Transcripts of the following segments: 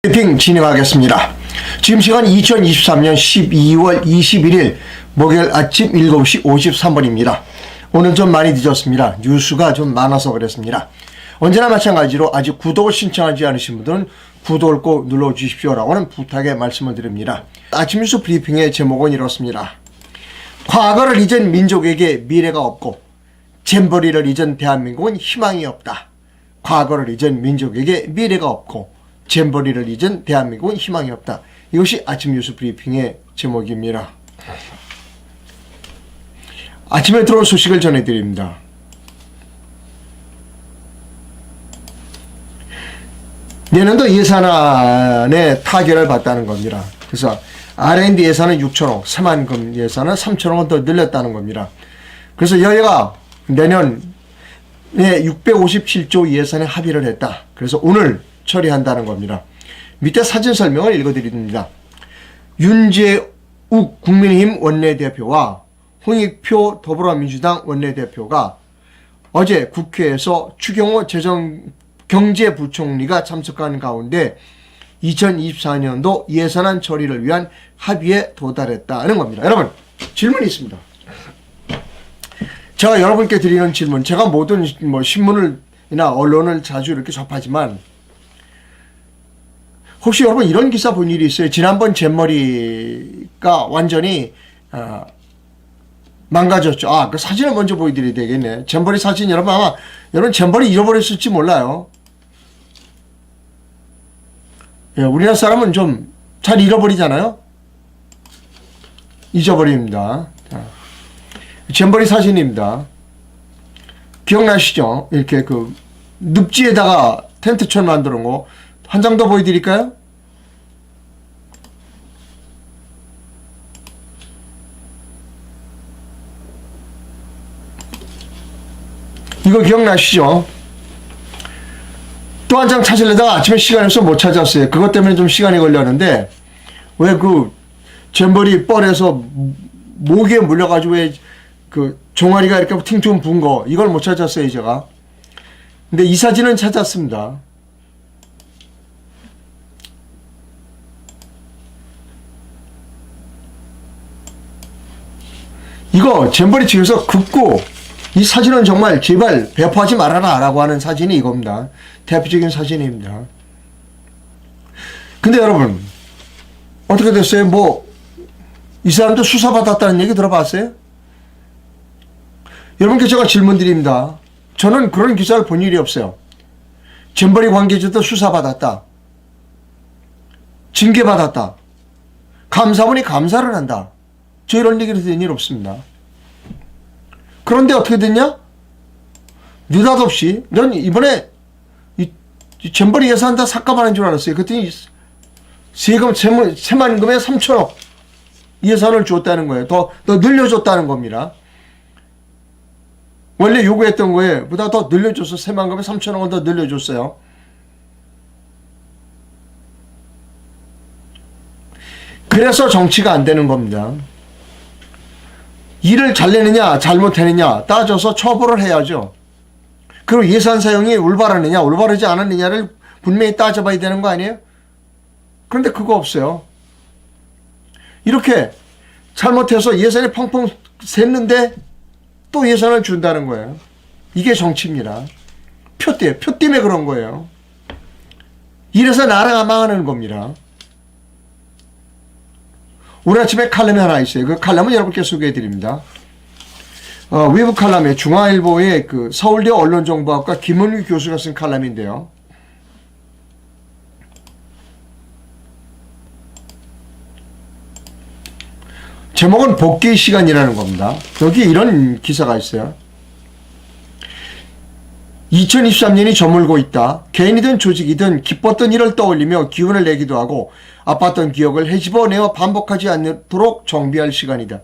브리핑 진행하겠습니다. 지금 시간 2023년 12월 21일 목요일 아침 7시 53분입니다. 오늘 좀 많이 늦었습니다. 뉴스가 좀 많아서 그랬습니다. 언제나 마찬가지로 아직 구독을 신청하지 않으신 분들은 구독을 꼭 눌러주십시오라고 하는 부탁의 말씀을 드립니다. 아침 뉴스 브리핑의 제목은 이렇습니다. 과거를 잊은 민족에게 미래가 없고 잼버리를 잊은 대한민국은 희망이 없다. 과거를 잊은 민족에게 미래가 없고 잼버리를 잊은 대한민국은 희망이 없다. 이것이 아침 뉴스 브리핑의 제목입니다. 아침에 들어온 소식을 전해드립니다. 내년도 예산안에 타결을 받다는 겁니다. 그래서 R&D 예산은 6천억, 새만금 예산은 3천억은 더 늘렸다는 겁니다. 그래서 여야가 내년에 657조 예산에 합의를 했다. 그래서 오늘 처리한다는 겁니다. 밑에 사진 설명을 읽어드립니다. 윤재욱 국민의힘 원내대표와 홍익표 더불어민주당 원내대표가 어제 국회에서 추경호 경제부총리가 참석하는 가운데 2024년도 예산안 처리를 위한 합의에 도달했다는 겁니다. 여러분, 질문이 있습니다. 제가 여러분께 드리는 질문, 제가 모든 신문이나 언론을 자주 이렇게 접하지만 혹시 여러분 이런 기사 본 일이 있어요? 지난번 잼머리가 완전히 망가졌죠. 그 사진을 먼저 보여드려야 되겠네. 잼버리 사진 여러분 아마 여러분 잼버리 잃어버렸을지 몰라요. 예, 우리나라 사람은 좀 잘 잃어버리잖아요. 잊어버립니다. 잼버리 사진입니다. 기억나시죠? 이렇게 그 늪지에다가 텐트처럼 만들어 놓은 거 한 장 더 보여드릴까요? 이거 기억나시죠? 또 한 장 찾으려다가 아침에 시간이 없어서 못 찾았어요. 그것 때문에 좀 시간이 걸렸는데 왜 그 잼버리 뻘에서 모기에 물려가지고 왜 그 종아리가 이렇게 팅퉁 부은 거 이걸 못 찾았어요 제가. 근데 이 사진은 찾았습니다. 이거 잼버리 측에서 긋고 이 사진은 정말 제발 배포하지 말아라 라고 하는 사진이 이겁니다. 대표적인 사진입니다. 근데 여러분 어떻게 됐어요? 이 사람도 수사받았다는 얘기 들어봤어요? 여러분께 제가 질문 드립니다. 저는 그런 기사를 본 일이 없어요. 잼버리 관계자도 수사받았다. 징계받았다. 감사원이 감사를 한다. 저 이런 얘기를 들은 일 없습니다. 그런데 어떻게 됐냐? 느닷없이 난 이번에 이 잼버리 예산 다 삭감하는 줄 알았어요. 그랬더니 세금 새만금에 3천억 예산을 줬다는 거예요. 더 늘려줬다는 겁니다. 원래 요구했던 거에 보다 더 늘려줘서 새만금에 3천억을 더 늘려줬어요. 그래서 정치가 안 되는 겁니다. 일을 잘 내느냐 잘못했느냐 따져서 처벌을 해야죠. 그리고 예산 사용이 올바르느냐 올바르지 않았느냐를 분명히 따져봐야 되는 거 아니에요? 그런데 그거 없어요. 이렇게 잘못해서 예산이 펑펑 샜는데 또 예산을 준다는 거예요. 이게 정치입니다. 표 때문에 그런 거예요. 이래서 나라가 망하는 겁니다. 오늘 아침에 칼럼이 하나 있어요. 그 칼럼은 여러분께 소개해 드립니다. 외부 칼럼에 중앙일보의 그 서울대 언론정보학과 김은규 교수가 쓴 칼럼인데요. 제목은 복귀 시간이라는 겁니다. 여기 이런 기사가 있어요. 2023년이 저물고 있다. 개인이든 조직이든 기뻤던 일을 떠올리며 기운을 내기도 하고 아팠던 기억을 헤집어내어 반복하지 않도록 정비할 시간이다.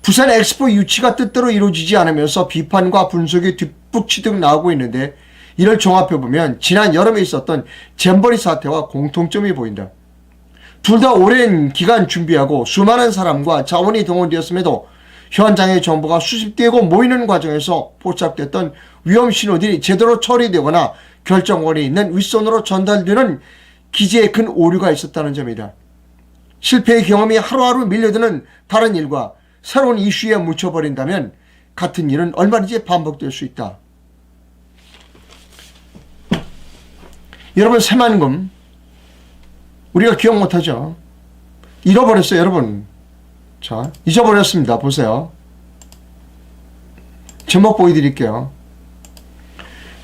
부산 엑스포 유치가 뜻대로 이루어지지 않으면서 비판과 분석이 뒷북치듯 나오고 있는데 이를 종합해보면 지난 여름에 있었던 잼버리 사태와 공통점이 보인다. 둘 다 오랜 기간 준비하고 수많은 사람과 자원이 동원되었음에도 현장의 정보가 수집되고 모이는 과정에서 포착됐던 위험 신호들이 제대로 처리되거나 결정권이 있는 윗선으로 전달되는 기재에 큰 오류가 있었다는 점이다. 실패의 경험이 하루하루 밀려드는 다른 일과 새로운 이슈에 묻혀버린다면 같은 일은 얼마든지 반복될 수 있다. 여러분, 새만금 우리가 기억 못하죠. 잃어버렸어요, 여러분. 자, 잊어버렸습니다. 보세요. 제목 보여드릴게요.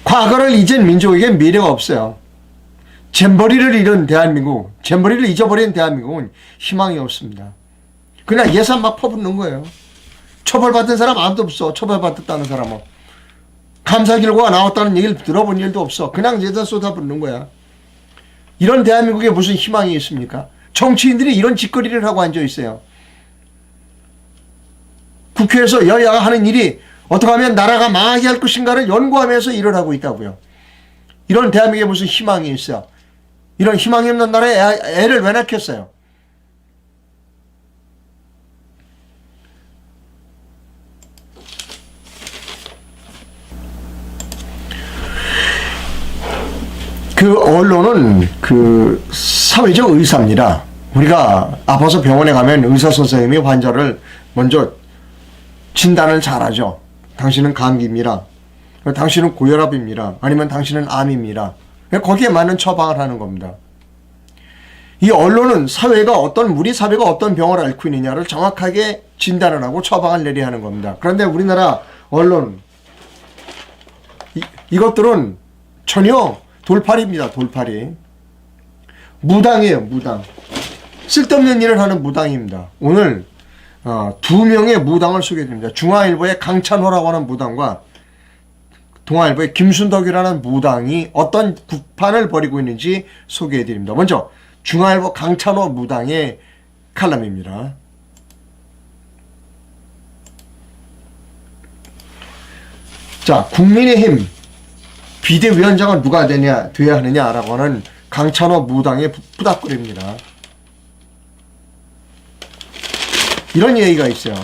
과거를 잊은 민족에겐 미래가 없어요. 잼버리를 잃은 대한민국, 잼버리를 잊어버린 대한민국은 희망이 없습니다. 그냥 예산 막 퍼붓는 거예요. 처벌받은 사람 아무도 없어. 처벌받았다는 사람은. 감사 결과가 나왔다는 얘기를 들어본 일도 없어. 그냥 예산 쏟아붓는 거야. 이런 대한민국에 무슨 희망이 있습니까? 정치인들이 이런 짓거리를 하고 앉아 있어요. 국회에서 여야가 하는 일이 어떻게 하면 나라가 망하게 할 것인가를 연구하면서 일을 하고 있다고요. 이런 대한민국에 무슨 희망이 있어요? 이런 희망이 없는 나라에 애를 왜 낳겠어요? 그 언론은 그 사회적 의사입니다. 우리가 아파서 병원에 가면 의사 선생님이 환자를 먼저 진단을 잘하죠. 당신은 감기입니다. 당신은 고혈압입니다. 아니면 당신은 암입니다. 거기에 맞는 처방을 하는 겁니다. 이 언론은 우리 사회가 어떤 병을 앓고 있느냐를 정확하게 진단을 하고 처방을 내려야 하는 겁니다. 그런데 우리나라 언론, 이것들은 전혀 돌팔이입니다. 돌팔이. 무당이에요. 무당. 쓸데없는 일을 하는 무당입니다. 오늘 두 명의 무당을 소개해드립니다. 중앙일보의 강찬호라고 하는 무당과 동아일보의 김순덕이라는 무당이 어떤 국판을 벌이고 있는지 소개해드립니다. 먼저 중앙일보 강찬호 무당의 칼럼입니다. 자, 국민의힘 비대위원장은 누가 돼야 하느냐라고 하는 강찬호 무당의 부닥거립니다. 이런 얘기가 있어요.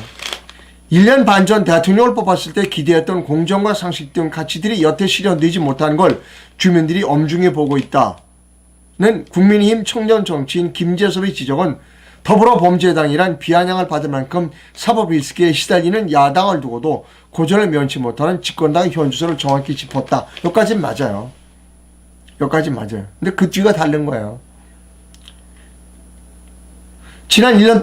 1년 반 전 대통령을 뽑았을 때 기대했던 공정과 상식 등 가치들이 여태 실현되지 못한 걸 주민들이 엄중히 보고 있다는 국민의힘 청년 정치인 김재섭의 지적은 더불어범죄당이란 비아냥을 받을 만큼 사법 리스크에 시달리는 야당을 두고도 고전을 면치 못하는 집권당 현주소를 정확히 짚었다. 여기까지는 맞아요. 여기까지는 맞아요. 근데 그 뒤가 다른 거예요. 지난 1년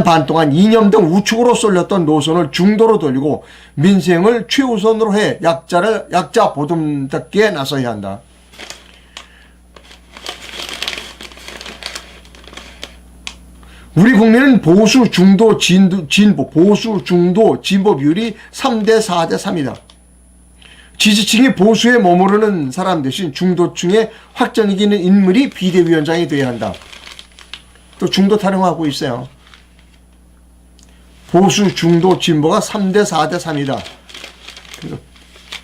반 동안 이념 등 우측으로 쏠렸던 노선을 중도로 돌리고 민생을 최우선으로 해 약자 보듬닫기에 나서야 한다. 우리 국민은 보수, 중도, 진보, 보수, 중도, 진보 비율이 3대 4대 3이다. 지지층이 보수에 머무르는 사람 대신 중도층에 확정 이기는 인물이 비대위원장이 되어야 한다. 또 중도 타령하고 있어요. 보수, 중도, 진보가 3대 4대 3이다.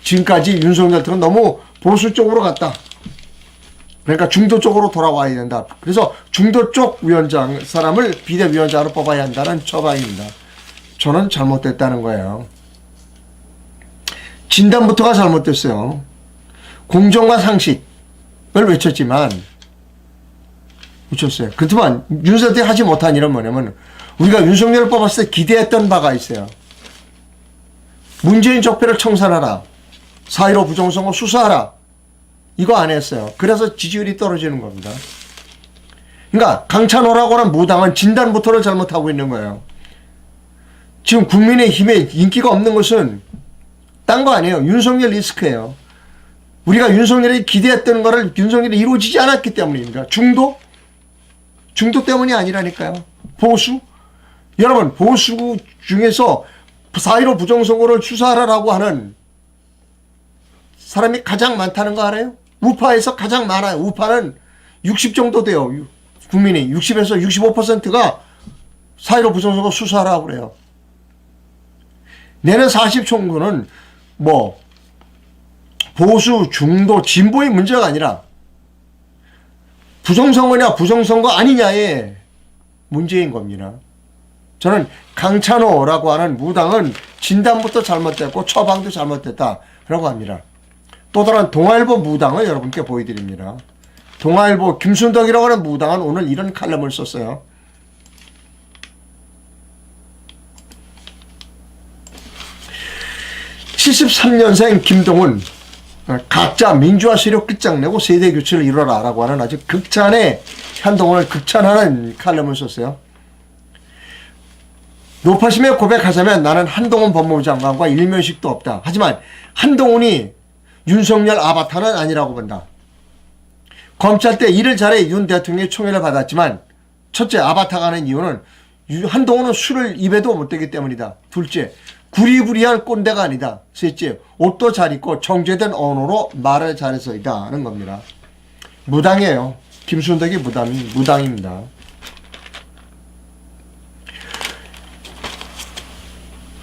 지금까지 윤석열 대통령은 너무 보수 쪽으로 갔다. 그러니까 중도 쪽으로 돌아와야 된다. 그래서 중도 쪽 사람을 비대위원장으로 뽑아야 한다는 처방입니다. 저는 잘못됐다는 거예요. 진단부터가 잘못됐어요. 공정과 상식을 외쳤지만 그렇지만 윤석열 때 하지 못한 일은 뭐냐면 우리가 윤석열을 뽑았을 때 기대했던 바가 있어요. 문재인 적폐를 청산하라. 4.15 부정선거 수사하라. 이거 안 했어요. 그래서 지지율이 떨어지는 겁니다. 그러니까 강찬호라고 하는 무당은 진단부터를 잘못하고 있는 거예요. 지금 국민의힘에 인기가 없는 것은 딴 거 아니에요. 윤석열 리스크예요. 우리가 윤석열이 기대했던 거를 윤석열이 이루어지지 않았기 때문입니다. 중도 때문이 아니라니까요. 보수? 여러분, 보수 중에서 4.15 부정선거를 수사하라고 하는 사람이 가장 많다는 거 알아요? 우파에서 가장 많아요. 우파는 60 정도 돼요. 국민이 60에서 65%가 4.15 부정선거 수사하라고 그래요. 내년 40 총선은 보수, 중도, 진보의 문제가 아니라 부정선거냐 부정선거 아니냐의 문제인 겁니다. 저는 강찬호라고 하는 무당은 진단부터 잘못됐고 처방도 잘못됐다라고 합니다. 또 다른 동아일보 무당을 여러분께 보여드립니다. 동아일보 김순덕이라고 하는 무당은 오늘 이런 칼럼을 썼어요. (73년생) 김동훈, 가짜 민주화 세력 끝장내고 세대 교체를 이뤄라 라고 하는 아주 극찬의, 한동훈을 극찬하는 칼럼을 썼어요. 높아심에 고백하자면 나는 한동훈 법무부 장관과 일면식도 없다. 하지만 한동훈이 윤석열 아바타는 아니라고 본다. 검찰 때 일을 잘해 윤 대통령의 총애를 받았지만, 첫째, 아바타가 하는 이유는 한동훈은 술을 입에도 못 대기 때문이다. 둘째, 구리구리한 꼰대가 아니다. 셋째, 옷도 잘 입고 정제된 언어로 말을 잘해서이다 하는 겁니다. 무당이에요. 김순덕이 무당입니다.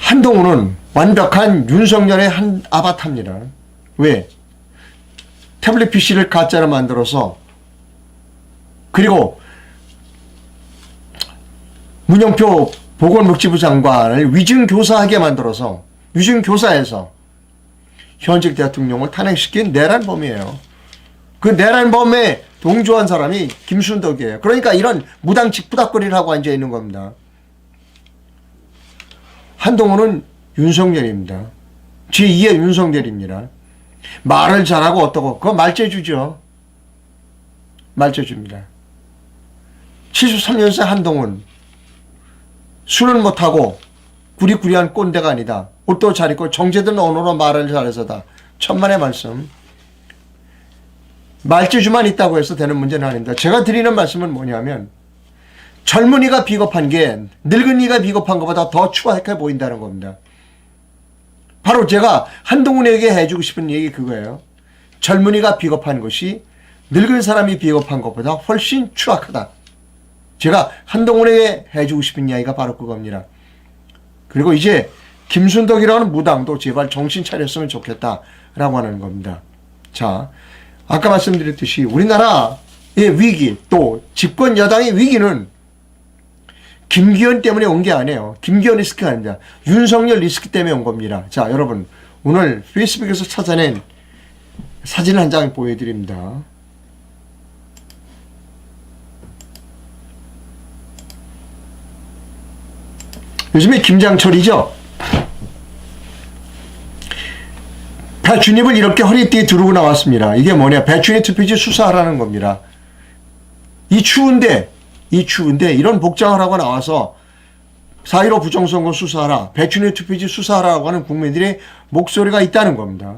한동훈은 완벽한 윤석열의 한 아바타입니다. 왜? 태블릿 PC를 가짜로 만들어서, 그리고 문영표 보건복지부 장관을 위증교사하게 만들어서, 위증교사에서 현직 대통령을 탄핵시킨 내란범이에요. 그 내란범에 동조한 사람이 김순덕이에요. 그러니까 이런 무당 직부닥거리를 하고 앉아있는 겁니다. 한동훈은 윤석열입니다. 제2의 윤석열입니다. 말을 잘하고 어떠고, 그거 말재주죠. 말재주입니다. 73년생 한동훈, 술은 못하고 구리구리한 꼰대가 아니다. 옷도 잘 입고 정제된 언어로 말을 잘해서다. 천만의 말씀. 말재주만 있다고 해서 되는 문제는 아닙니다. 제가 드리는 말씀은 뭐냐면, 젊은이가 비겁한 게 늙은이가 비겁한 것보다 더 추악해 보인다는 겁니다. 바로 제가 한동훈에게 해주고 싶은 얘기 그거예요. 젊은이가 비겁한 것이 늙은 사람이 비겁한 것보다 훨씬 추악하다. 제가 한동훈에게 해주고 싶은 이야기가 바로 그겁니다. 그리고 이제 김순덕이라는 무당도 제발 정신 차렸으면 좋겠다라고 하는 겁니다. 자, 아까 말씀드렸듯이 우리나라의 위기, 또 집권 여당의 위기는 김기현 때문에 온 게 아니에요. 김기현 리스크가 아닙니다. 윤석열 리스크 때문에 온 겁니다. 자, 여러분, 오늘 페이스북에서 찾아낸 사진 한 장 보여드립니다. 요즘에 김장철이죠. 배추잎을 이렇게 허리띠에 두르고 나왔습니다. 이게 뭐냐? 배추잎 투표지 수사하라는 겁니다. 이 추운데 이런 복장을 하고 나와서 4.15 부정선거 수사하라, 배추잎 투표지 수사하라고 하는 국민들의 목소리가 있다는 겁니다.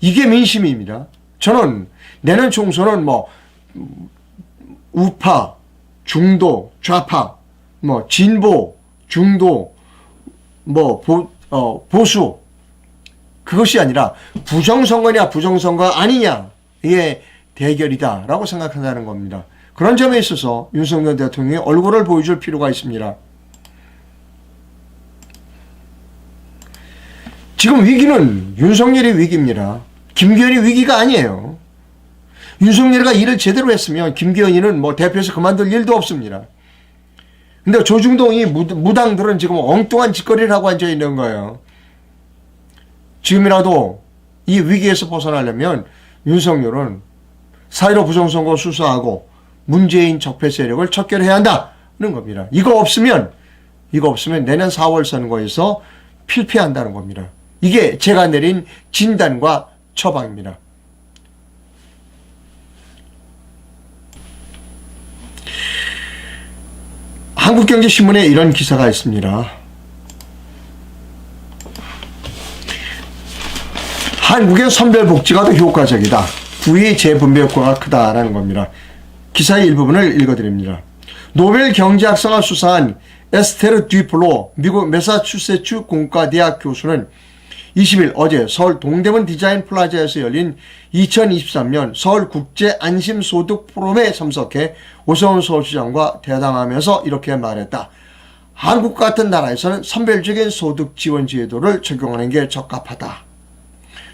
이게 민심입니다. 저는 내년 총선은 뭐 우파, 중도, 좌파, 뭐 진보, 중도, 뭐 보수, 그것이 아니라 부정선거냐 부정선거 아니냐, 이게 대결이다라고 생각한다는 겁니다. 그런 점에 있어서 윤석열 대통령의 얼굴을 보여줄 필요가 있습니다. 지금 위기는 윤석열의 위기입니다. 김기현의 위기가 아니에요. 윤석열이가 일을 제대로 했으면 김기현이는 뭐 대표에서 그만둘 일도 없습니다. 근데 조중동이 무당들은 지금 엉뚱한 짓거리를 하고 앉아있는 거예요. 지금이라도 이 위기에서 벗어나려면 윤석열은 4.15 부정선거 수사하고 문재인 적폐 세력을 척결해야 한다는 겁니다. 이거 없으면 내년 4월 선거에서 필패한다는 겁니다. 이게 제가 내린 진단과 처방입니다. 한국경제신문에 이런 기사가 있습니다. 한국의 선별복지가 더 효과적이다. 부의 재분배 효과가 크다라는 겁니다. 기사의 일부분을 읽어드립니다. 노벨 경제학상을 수상한 에스테르 뒤플로 미국 매사추세츠 공과대학 교수는 20일 어제 서울 동대문 디자인 플라자에서 열린 2023년 서울 국제 안심소득 포럼에 참석해 오세훈 서울시장과 대담하면서 이렇게 말했다. 한국 같은 나라에서는 선별적인 소득 지원 제도를 적용하는 게 적합하다.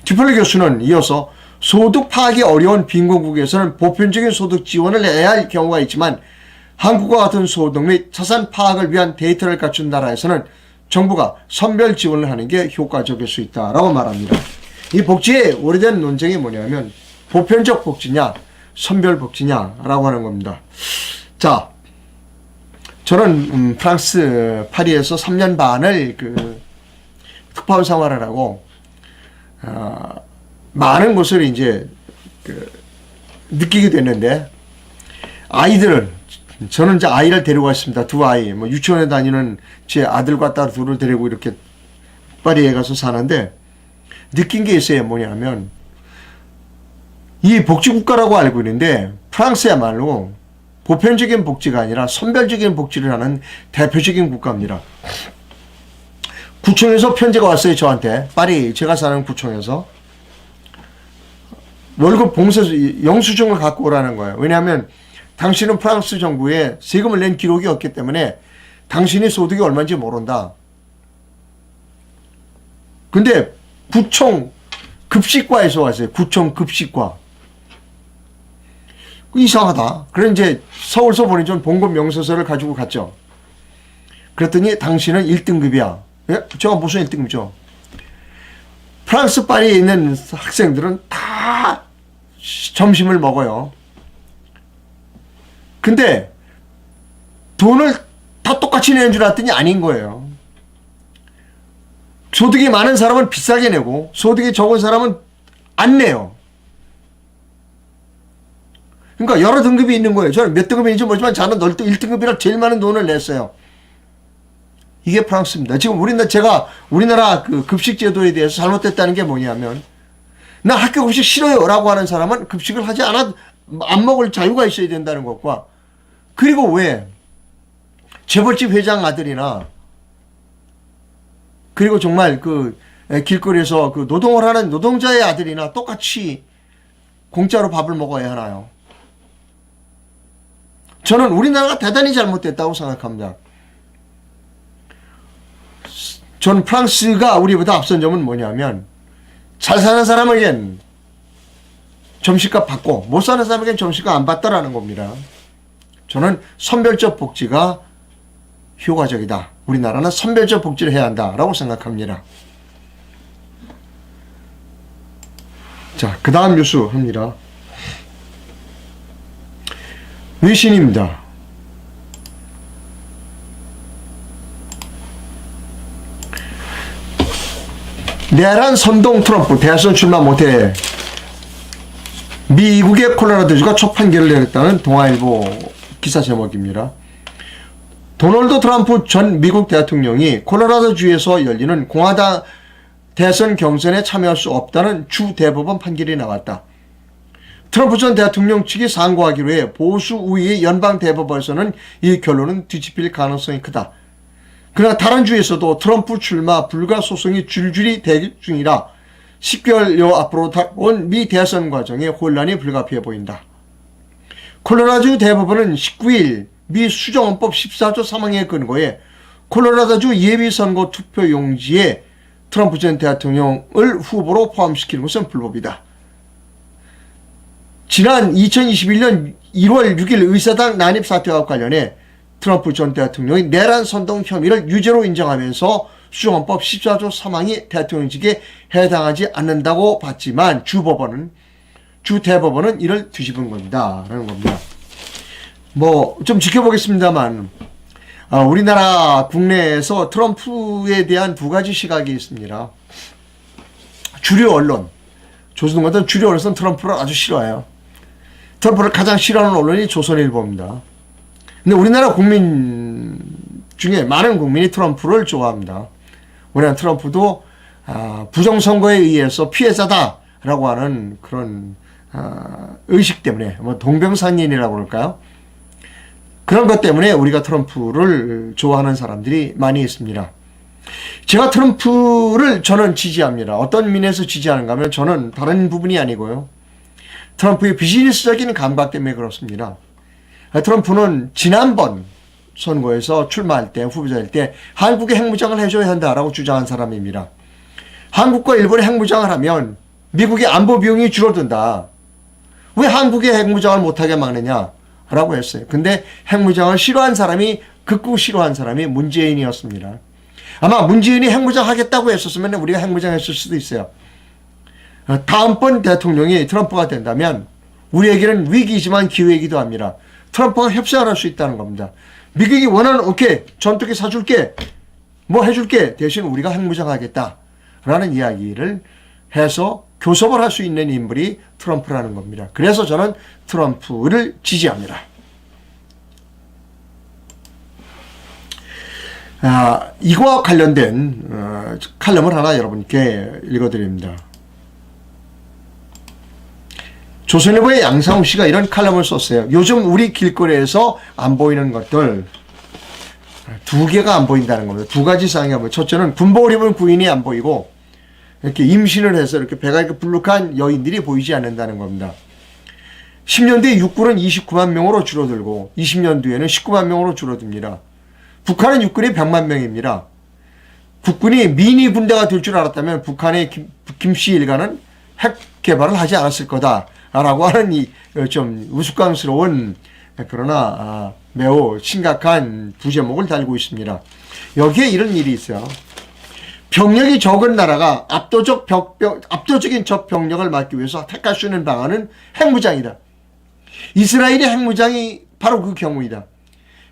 뒤플로 교수는 이어서 소득 파악이 어려운 빈곤국에서는 보편적인 소득 지원을 해야 할 경우가 있지만 한국과 같은 소득 및 자산 파악을 위한 데이터를 갖춘 나라에서는 정부가 선별 지원을 하는 게 효과적일 수 있다라고 말합니다. 이 복지의 오래된 논쟁이 뭐냐면 보편적 복지냐 선별복지냐라고 하는 겁니다. 자, 저는 프랑스 파리에서 3년 반을 그 특파원 생활을 하고 많은 것을 이제 느끼게 됐는데, 아이들은, 저는 이제 아이를 데리고 왔습니다. 두 아이, 뭐 유치원에 다니는 제 아들과 딸 둘을 데리고 이렇게 파리에 가서 사는데, 느낀 게 있어요. 뭐냐면, 이 복지국가라고 알고 있는데, 프랑스야말로 보편적인 복지가 아니라 선별적인 복지를 하는 대표적인 국가입니다. 구청에서 편지가 왔어요. 저한테. 파리, 제가 사는 구청에서. 월급 봉쇄 영수증을 갖고 오라는 거예요. 왜냐하면 당신은 프랑스 정부에 세금을 낸 기록이 없기 때문에 당신의 소득이 얼마인지 모른다. 근데 구청 급식과에서 왔어요. 구청 급식과. 이상하다. 그래 이제 서울서 보내준 봉급 명세서를 가지고 갔죠. 그랬더니 당신은 1등급이야. 예? 제가 무슨 1등급이죠? 프랑스 파리에 있는 학생들은 다 점심을 먹어요. 근데 돈을 다 똑같이 내는 줄 알았더니 아닌 거예요. 소득이 많은 사람은 비싸게 내고 소득이 적은 사람은 안 내요. 그러니까 여러 등급이 있는 거예요. 저는 몇 등급인지 모르지만 저는 1등급이라 제일 많은 돈을 냈어요. 이게 프랑스입니다. 지금 제가 우리나라 그 급식 제도에 대해서 잘못됐다는 게 뭐냐면, 나 학교 급식 싫어요 라고 하는 사람은 급식을 하지 않아, 안 먹을 자유가 있어야 된다는 것과, 그리고 왜 재벌집 회장 아들이나, 그리고 정말 그 길거리에서 그 노동을 하는 노동자의 아들이나 똑같이 공짜로 밥을 먹어야 하나요? 저는 우리나라가 대단히 잘못됐다고 생각합니다. 전 프랑스가 우리보다 앞선 점은 뭐냐면, 잘 사는 사람에겐 점심값 받고 못 사는 사람에겐 점심값 안 받다라는 겁니다. 저는 선별적 복지가 효과적이다. 우리나라는 선별적 복지를 해야 한다라고 생각합니다. 자, 그 다음 뉴스 합니다. 외신입니다. 내란 선동 트럼프 대선 출마 못해 미국의 콜로라도주가 첫 판결을 내렸다는 동아일보 기사 제목입니다. 도널드 트럼프 전 미국 대통령이 콜로라도주에서 열리는 공화당 대선 경선에 참여할 수 없다는 주 대법원 판결이 나왔다. 트럼프 전 대통령 측이 상고하기로 해 보수 우위의 연방 대법원에서는 이 결론은 뒤집힐 가능성이 크다. 그러나 다른 주에서도 트럼프 출마 불가 소송이 줄줄이 대기 중이라 10개월여 앞으로 온 미 대선 과정에 혼란이 불가피해 보인다. 콜로라도 대법원은 19일 미 수정헌법 14조 3항에 근거해 콜로라도주 예비선거 투표용지에 트럼프 전 대통령을 후보로 포함시키는 것은 불법이다. 지난 2021년 1월 6일 의사당 난입 사태와 관련해 트럼프 전 대통령이 내란 선동 혐의를 유죄로 인정하면서 수정헌법 14조 3항이 대통령직에 해당하지 않는다고 봤지만 주 대법원은 이를 뒤집은 겁니다. 라는 겁니다. 뭐 좀 지켜보겠습니다만, 우리나라 국내에서 트럼프에 대한 두 가지 시각이 있습니다. 주류 언론, 조선동 같은 주류 언론은 트럼프를 아주 싫어해요. 트럼프를 가장 싫어하는 언론이 조선일보입니다. 근데 우리나라 국민 중에 많은 국민이 트럼프를 좋아합니다. 우리나라 트럼프도 부정선거에 의해서 피해자다라고 하는 그런 의식 때문에, 뭐 동병상련이라고 그럴까요? 그런 것 때문에 우리가 트럼프를 좋아하는 사람들이 많이 있습니다. 제가 트럼프를 저는 지지합니다. 어떤 면에서 지지하는가 하면 저는 다른 부분이 아니고요. 트럼프의 비즈니스적인 감각 때문에 그렇습니다. 트럼프는 지난번 선거에서 출마할 때, 후보자일 때 한국에 핵무장을 해줘야 한다라고 주장한 사람입니다. 한국과 일본이 핵무장을 하면 미국의 안보 비용이 줄어든다. 왜 한국에 핵무장을 못하게 막느냐라고 했어요. 근데 핵무장을 싫어한 사람이, 극구 싫어한 사람이 문재인이었습니다. 아마 문재인이 핵무장 하겠다고 했었으면 우리가 핵무장 했을 수도 있어요. 다음번 대통령이 트럼프가 된다면 우리에게는 위기이지만 기회이기도 합니다. 트럼프가 협상을 할 수 있다는 겁니다. 미국이 원하는 오케이 전투기 사줄게 뭐 해줄게 대신 우리가 핵무장하겠다 라는 이야기를 해서 교섭을 할 수 있는 인물이 트럼프라는 겁니다. 그래서 저는 트럼프를 지지합니다. 이거와 관련된 칼럼을 하나 여러분께 읽어드립니다. 조선일보의 양상욱 씨가 이런 칼럼을 썼어요. 요즘 우리 길거리에서 안 보이는 것들 두 개가 안 보인다는 겁니다. 두 가지 사항이 안 보여요. 첫째는 군복을 입은 부인이 안 보이고 이렇게 임신을 해서 이렇게 배가 이렇게 불룩한 여인들이 보이지 않는다는 겁니다. 10년 뒤에 육군은 29만 명으로 줄어들고 20년 뒤에는 19만 명으로 줄어듭니다. 북한은 육군이 100만 명입니다. 국군이 미니 군대가 될 줄 알았다면 북한의 김씨 일가는 핵 개발을 하지 않았을 거다라고 하는 이 좀 우스꽝스러운 그러나 매우 심각한 부제목을 달고 있습니다. 여기에 이런 일이 있어요. 병력이 적은 나라가 압도적인 적 병력을 막기 위해서 택할 수 있는 방안은 핵무장이다. 이스라엘의 핵무장이 바로 그 경우이다.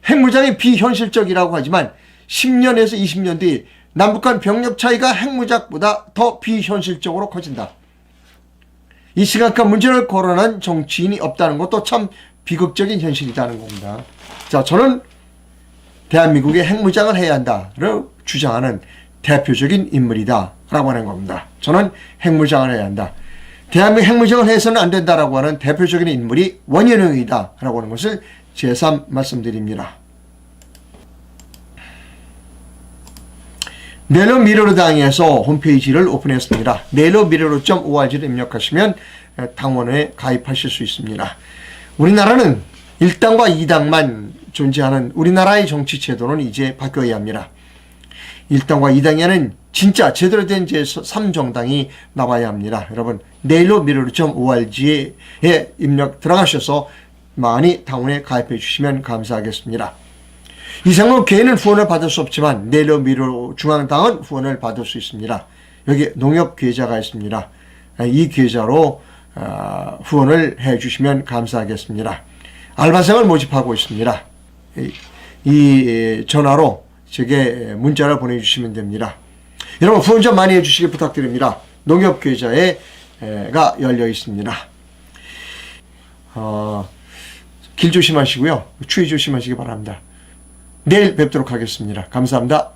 핵무장이 비현실적이라고 하지만 10년에서 20년 뒤 남북 간 병력 차이가 핵무장보다 더 비현실적으로 커진다. 이 심각한 문제를 거론한 정치인이 없다는 것도 참 비극적인 현실이라는 겁니다. 자, 저는 대한민국의 핵무장을 해야 한다를 주장하는 대표적인 인물이다 라고 하는 겁니다. 저는 핵무장을 해야 한다. 대한민국 핵무장을 해서는 안 된다라고 하는 대표적인 인물이 원현영이다 라고 하는 것을 제3 말씀드립니다. 네일러미러당에서 홈페이지를 오픈했습니다. 네일러미러로.org를 입력하시면 당원에 가입하실 수 있습니다. 우리나라는 1당과 2당만 존재하는 우리나라의 정치 제도는 이제 바뀌어야 합니다. 1당과 2당이 아닌 진짜 제대로 된 제3정당이 나와야 합니다. 여러분 네일러미러로.org에 입력 들어가셔서 많이 당원에 가입해 주시면 감사하겠습니다. 이상로 개인은 후원을 받을 수 없지만 네일러미러 중앙당은 후원을 받을 수 있습니다. 여기 농협 계좌가 있습니다. 이 계좌로 후원을 해 주시면 감사하겠습니다. 알바생을 모집하고 있습니다. 이 전화로 제게 문자를 보내주시면 됩니다. 여러분 후원 좀 많이 해주시기 부탁드립니다. 농협 계좌가 열려 있습니다. 길 조심하시고요. 추위 조심하시기 바랍니다. 내일 뵙도록 하겠습니다. 감사합니다.